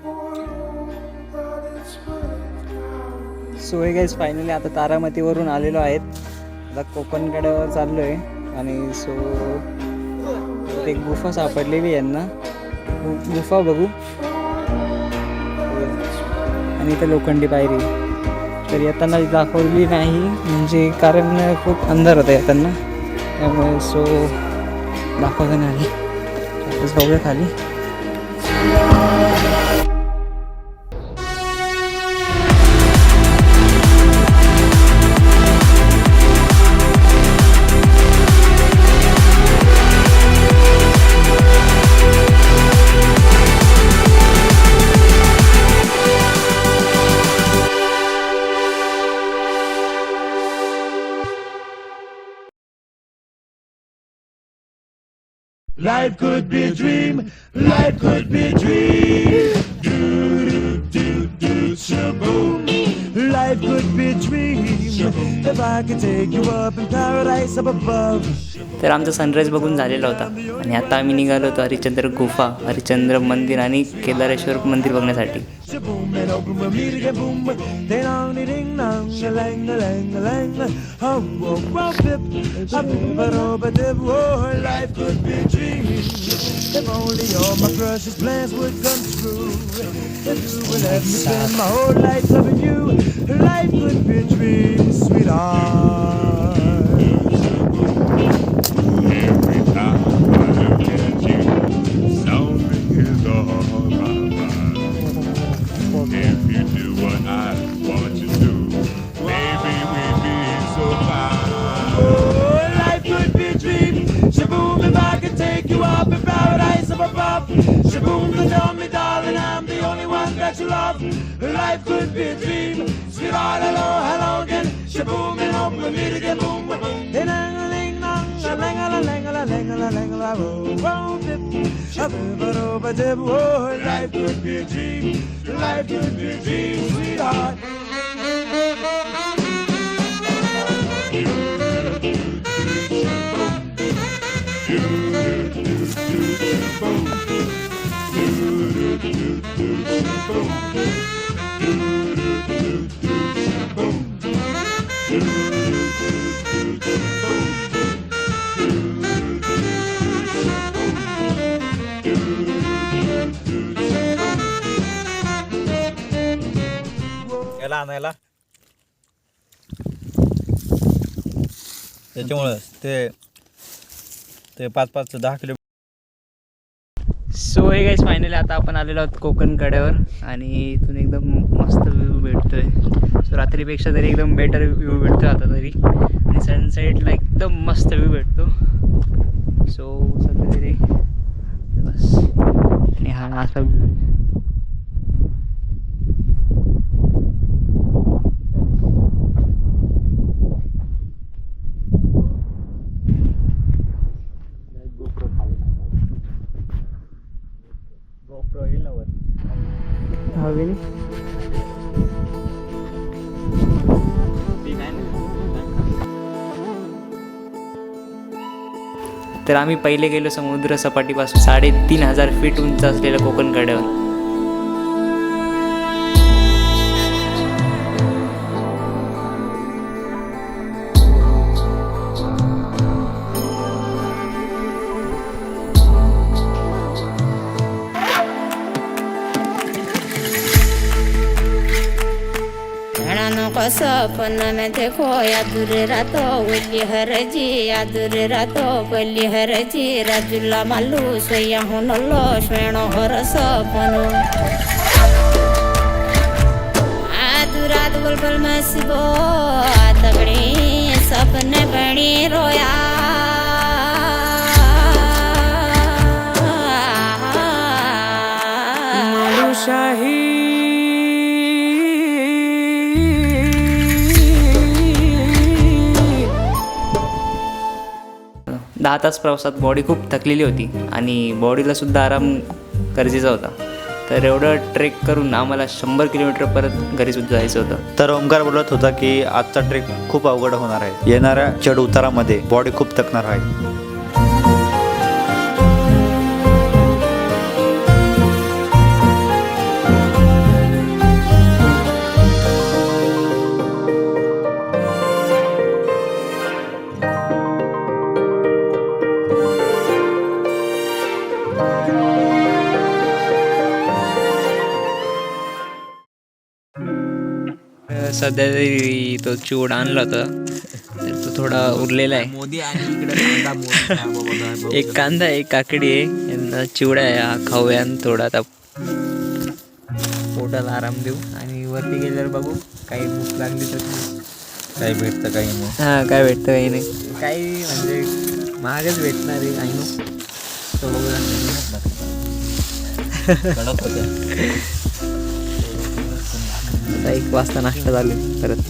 So हे guys finally आता तारामतीवरून आलेलो आहेत. आता कोकणकड्यावर चाललो आहे आणि सो एक गुफा सापडलेली यांना. गुफा बघू आणि इथं लोखंडी पायरी. तर येताना दाखवली नाही म्हणजे कारण खूप अंधार होता येताना, त्यामुळे सो दाखवता नाही. आता जाऊया खाली. Life could be a dream, life could be a dream. Do do do do shaboom. Life could be a dream if I could take you up in paradise up above. तर आमचा sunrise बघून झालेला होता आणि आता आम्ही निघालो होतो हरिश्चंद्र गुफा, हरिश्चंद्र मंदिर आणि केदारेश्वर मंदिर बघण्यासाठी. Shaboom and open with me to get boom. Ding dong ding dong, a lang a lang a lang. Oh oh oh dip, a dip a dip. Oh, life could be a dream if only all my precious plans would come true. If you would let me spend my whole life loving you, life could be a dream, sweetheart. Every time I look at you, something is on my mind. If you do what I want you to, maybe we'd be so fine. Oh, life could be a dream. Shaboom, if I could take you up in paradise up above. Shaboom, to tell me, darling, I'm the only one that you love. Life could be a dream. Sweetheart, hello, hello again. Shaboom, and hope we meet again. Boom, boom. Oh, life could be a dream. Life could be a dream, sweetheart. याला आणायला त्याच्यामुळं ते 5-10 kilo. So हे guys finally आता आपण आलेलो आहोत कोकण कड्यावर आणि इथून एकदम मस्त व्ह्यू भेटतोय. सो रात्रीपेक्षा तरी एकदम बेटर व्ह्यू भेटतो आता तरी, आणि सनसेटला एकदम मस्त व्ह्यू भेटतो. सो सध्या तरी बस आणि हा असा हवे. तर आम्ही पहिले गेलो समुद्र सपाटीपासून 3500 फीट उंच असलेल्या कोकण कड्यावर. सपना में देखो यादुर रातो वली हरजी यादुर रातो वली हरजी राजुला मालू सोया हुनलो श्वेणो हर सपनो आदुरात बुलबुल मसिबो तगड़ी सपने बड़ी रोया मालू शाही 10 तास प्रवासात बॉडी खूप थकलेली होती आणि बॉडीला सुद्धा आराम गरजेचा होता. तर एवढं ट्रेक करून आम्हाला 100 किलोमीटर परत घरी सुद्धा जायचं होतं. तर ओंकार बोलत होता की आजचा ट्रेक खूप अवघड होणार आहे. येणाऱ्या चढ उतारामध्ये बॉडी खूप थकणार आहे. सध्या तरी तो चिवडा आणला होता तर तो थोडा उरलेला आहे. मोदी आणि इकडे एक कांदा एक काकडी आहे, यांना चिवडा आहे हा खाऊया आणि थोडा आता पोटाला आराम देऊ आणि वरती गेल्यावर बघू काही भूक लागली तर काही भेटतं काही नाही. हां काय भेटतं काही नाही, काही म्हणजे महागच भेटणार आहे काही नो. तो बघूया. कडक होत्या. आता 1 वाजता नाश्ता झाले परत.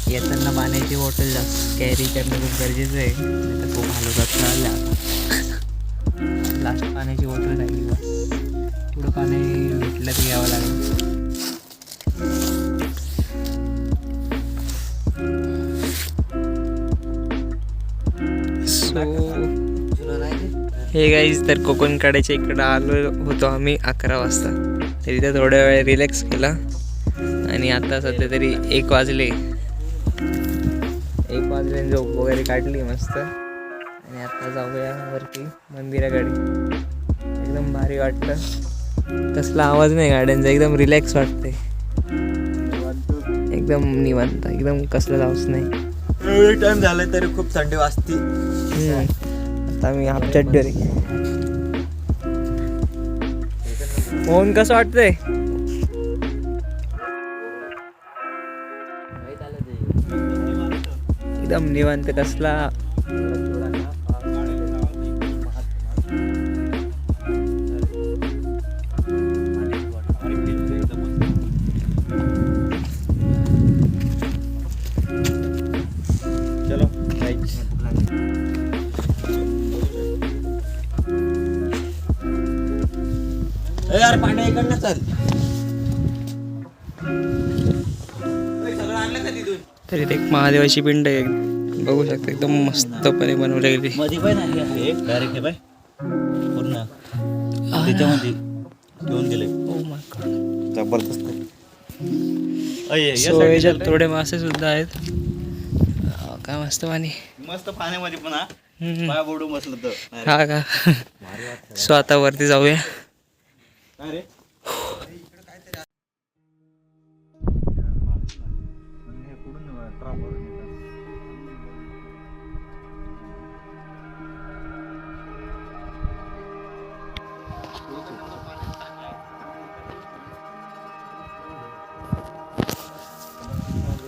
येताना पाण्याची बॉटल जास्त कॅरी करणं खूप गरजेचं आहे, नाही तर खूप हलवतात चालल्या. लास्ट पाण्याची बॉटल राहिली बा, पुढं पाणी भेटलं तर घ्यावं लागेल. हे गाईज तर कोकण कड्याच्या इकडं आलो होतो आम्ही 11 वाजता. तर इथं थोड्या वेळ रिलॅक्स केला आणि आता सध्या तरी 1 वाजले. 1 वाजले झोप वगैरे काढली मस्त आणि आता जाऊया वरती मंदिराकडे. एकदम भारी वाटलं, कसला आवाज नाही गाड्यांचा, एकदम रिलॅक्स वाटते, एकदम निवांत, एकदम कसला जाऊच नाही. एवढी टाइम झालाय तरी खूप थंडी वाजती. आता मी हाफ चड्डीवर आहे. मोहन कसं वाटतंय? एकदम निवांत, कसला चलो यार पांड्या इकडनं चल. सगळं आणलं का तिथून? तरी एक महादेवाची पिंड आहे, बघू शकता एकदम मस्तपणे बनवलेली. मध्ये पण आहे डायरेक्ट हे बाय पूर्ण त्याच्यामध्ये घेऊन गेले. जबरदस्त. सो याच्यात थोडे मासे सुद्धा आहेत. काय मस्त पाणी, मस्त पाण्यामध्ये पण हा हम्म. पाय बोडून बसलं तर. हा का. सो आता वरती जाऊया. काय रे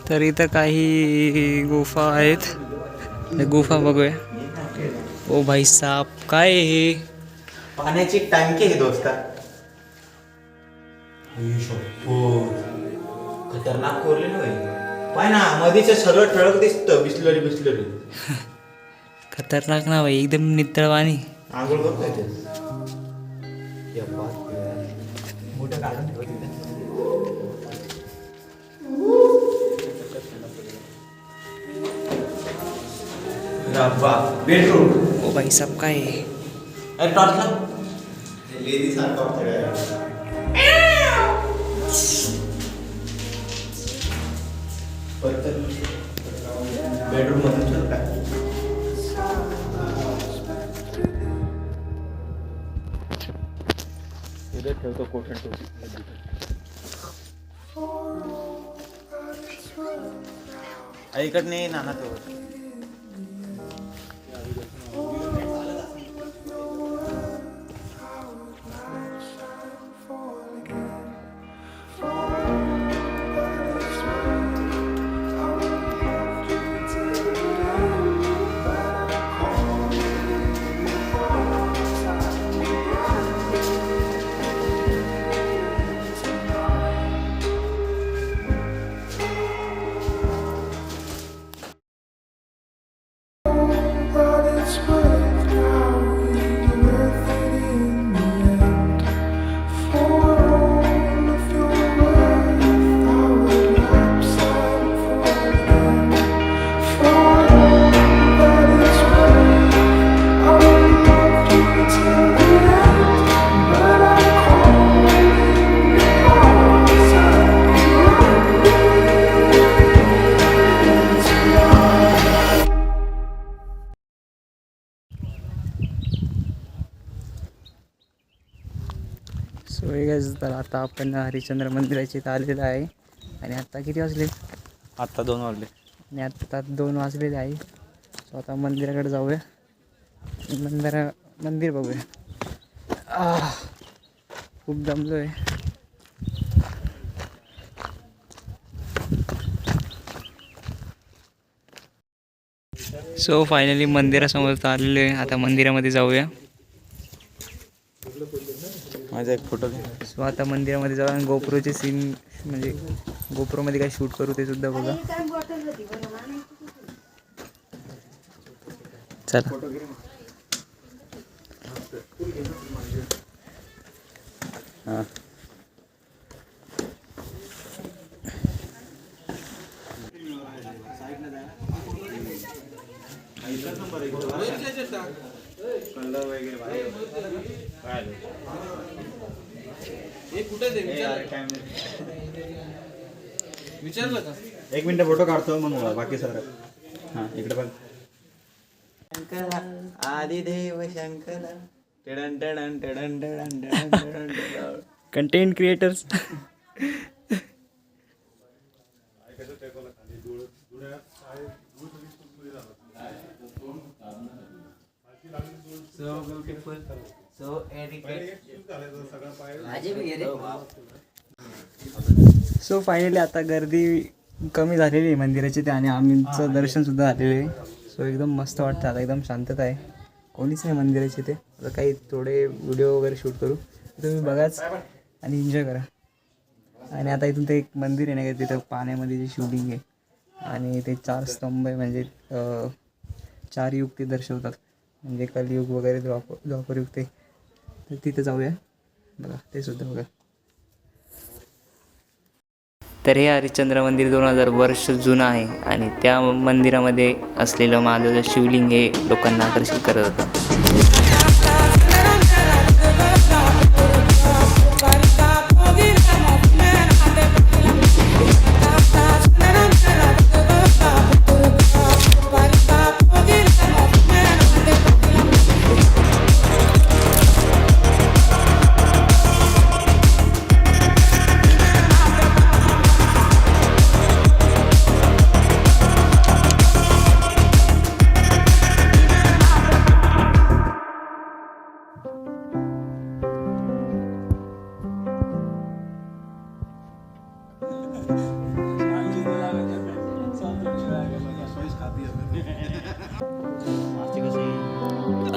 तर इथं काही गुफा आहेत, गुफा बघूया. ओ भाई साहब, काय आहे हे? पाण्याची टांकी आहे दोस्ता. खतरनाक कोरले ना पाय ना, मध्येच सगळं ठळक दिसतं. बिस्लरी बिस्लरी खतरनाक ना भाई, एकदम नितळ पाणी. आंघोळ करतोय ते. मोठं काढून ठेव तिथे. बेडरूम. ओ भाई साहब, काय आहे? अरे टॉर्च लाव. लेडी सारखा वाटतं. बेडरूम मध्ये चल काय. इथे ठेवतो कोठण ठेवतो. इकडने नाना तो सो तर आता आपण हरिश्चंद्र मंदिराच्या इथं आलेलं आहे आणि आत्ता किती वाजले? आत्ता 2 वाजले. आणि आत्ता 2 वाजलेले आहे. सो आता मंदिराकडे जाऊया, मंदिर बघूया. खूप दमलो आहे. सो फायनली मंदिरासमोर आलेलो आहे. आता मंदिरामध्ये जाऊया. माझा एक फोटो घे. सो आता मंदिरामध्ये जाऊया आणि गोप्रोचे सीन म्हणजे गोप्रोमध्ये काय शूट करू ते सुद्धा बघा. चला. हां एक मिनिट फोटो काढतो मग बाकी सर. हां इकडे बघ. शंकरा आदिदेव शंकरा टडन टडन टडन टडन टडन टडन. Content creators. सो फायनली आता गर्दी कमी झालेली आहे मंदिराची ते आणि आमचं दर्शन सुद्धा झालेलं आहे. सो एकदम मस्त वाटतं. आता एकदम शांतता आहे, कोणीच नाही मंदिराची ते. आता काही थोडे व्हिडिओ वगैरे शूट करू, तुम्ही बघाच आणि एन्जॉय करा. आणि आता इथून ते एक मंदिर आहे ना, तिथं पाण्यामध्ये जे शिवलिंग आहे आणि ते 4 स्तंभ आहे, म्हणजे 4 युग ते दर्शवतात, म्हणजे कलियुग वगैरे द्वापर युग ते. तर तिथं जाऊया, बघा ते सुद्धा बघा. तर हे हरिश्चंद्र मंदिर 2000 वर्ष जुनं आहे आणि त्या मंदिरामध्ये असलेलं महादेवाचं शिवलिंग हे लोकांना आकर्षित करत होतं.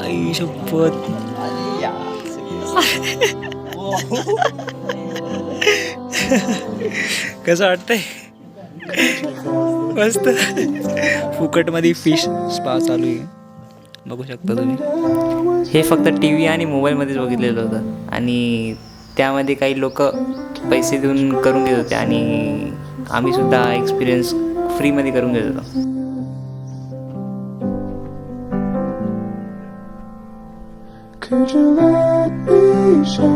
आई शपथ. कसं वाटतंय? मस्त. फुकटमध्ये फिश स्पा चालू आहे, बघू शकता तुम्ही. हे फक्त टी व्ही आणि मोबाईलमध्येच बघितलेलं होतं आणि त्यामध्ये काही लोक पैसे देऊन करून घेत होते आणि आम्ही सुद्धा एक्सपिरियन्स फ्रीमध्ये करून घेत होतो. Could you let me show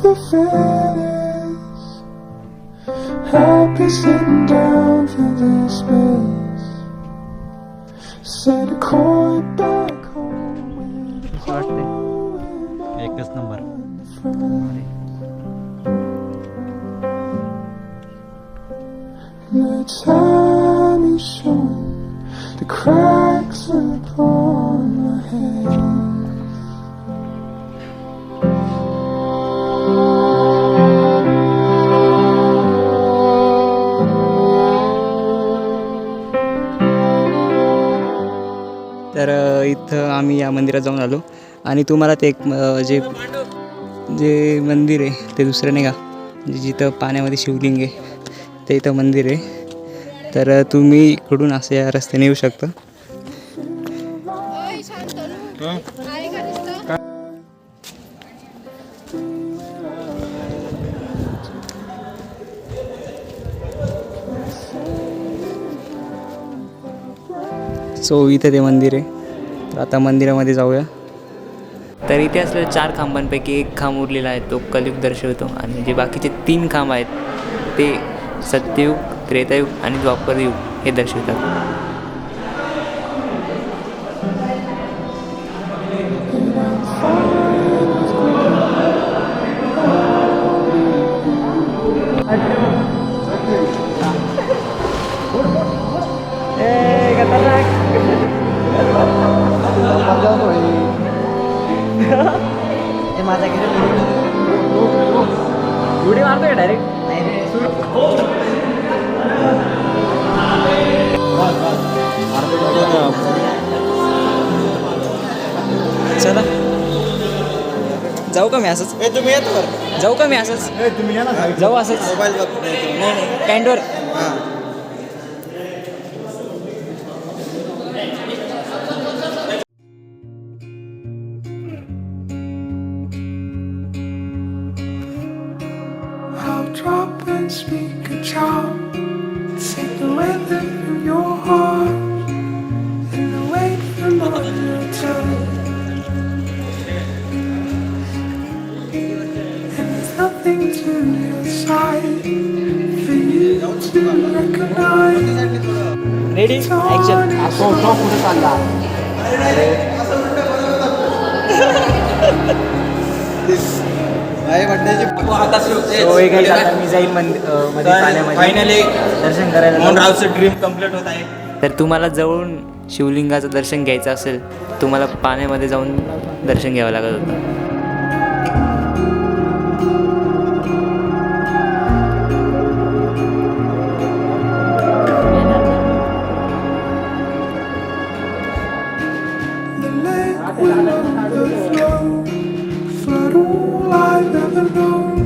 the feelings? I'll be sitting down for this space. Set a chord back home with a hole in एकच number. the time is showing the cracks upon my head. तर इथं आम्ही या मंदिरात जाऊन आलो आणि तुम्हाला ते एक जे मंदिर आहे ते दुसरं नाही का, म्हणजे जिथं पाण्यामध्ये शिवलिंग आहे ते इथं मंदिर आहे. तर तुम्ही इकडून असं या रस्त्याने येऊ शकता. सो इथं ते मंदिर आहे. तर आता मंदिरामध्ये जाऊया. तर इथे असलेल्या 4 खांबांपैकी एक खांब उरलेला आहे, तो कलियुग दर्शवतो आणि जे बाकीचे 3 खांब आहेत ते सत्ययुग, त्रेतायुग आणि द्वापरयुग हे दर्शवतात. माझा गेला उडी मारतोय डायरेक्ट. नाही रे चला जाऊ का मी असंच, तुम्ही येतो बरं जाऊ का मी असंच, तुम्ही या ना जाऊ असंच. मोबाईल नाही नाही कॅन्टवर. हां I'll drop and speak a charm. Take the weather from your heart and the weight from on your tongue. And there's nothing to your side for you to recognize. Ready action. So, हे काही आता मी जाईल मध्ये पाण्यामध्ये finally दर्शन करायला जाऊ. रावचं dream complete होत आहे. तर तुम्हाला जवळून शिवलिंगाचं दर्शन घ्यायचं असेल तुम्हाला पाण्यामध्ये जाऊन दर्शन घ्यावं लागत होतं. The lake will overflow, flood all I've ever known,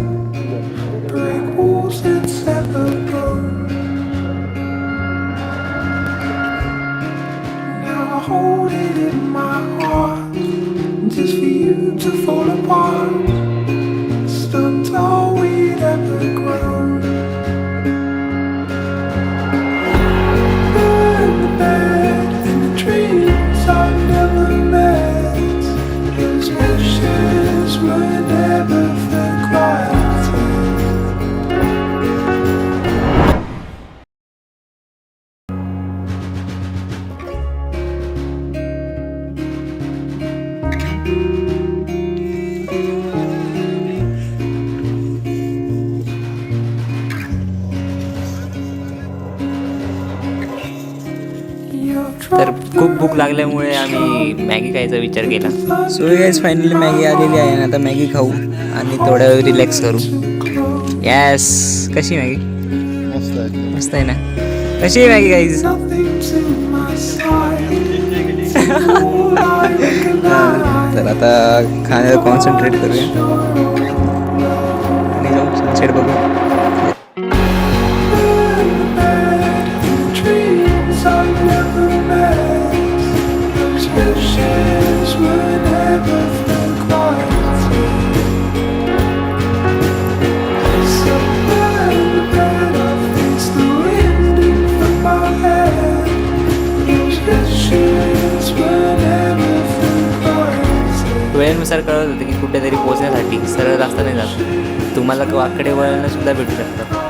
break walls and sever bone. Now I hold it in my heart, just for you to fall apart. Stunned all we'd ever grown. Burn the bed in the dreams I never met. Those wishes were never forgotten. तर खूप भूक लागल्यामुळे आम्ही Maggi खायचा विचार केला. So guys finally Maggi आलेली आहे आणि आता मॅगी खाऊ आणि थोड्या वेळ रिलॅक्स करू. यस. कशी मॅगी? मस्त आहे ना. कशी आहे Maggi guys? Nothing to my side. All I recognize. तर आता खाण्यावर कॉन्सन्ट्रेट करूया आणि जाऊ सनसेट बघू. Dreams I never met. Those wishes were never forgotten. So bad that I face the wind in from my head. Those wishes were never forgotten. वेळेनुसार कळत होतं की कुठेतरी पोहोचण्यासाठी सरळ रस्ता नाही जात, तुम्हाला वाकडे वळणं सुद्धा भेटू शकतं.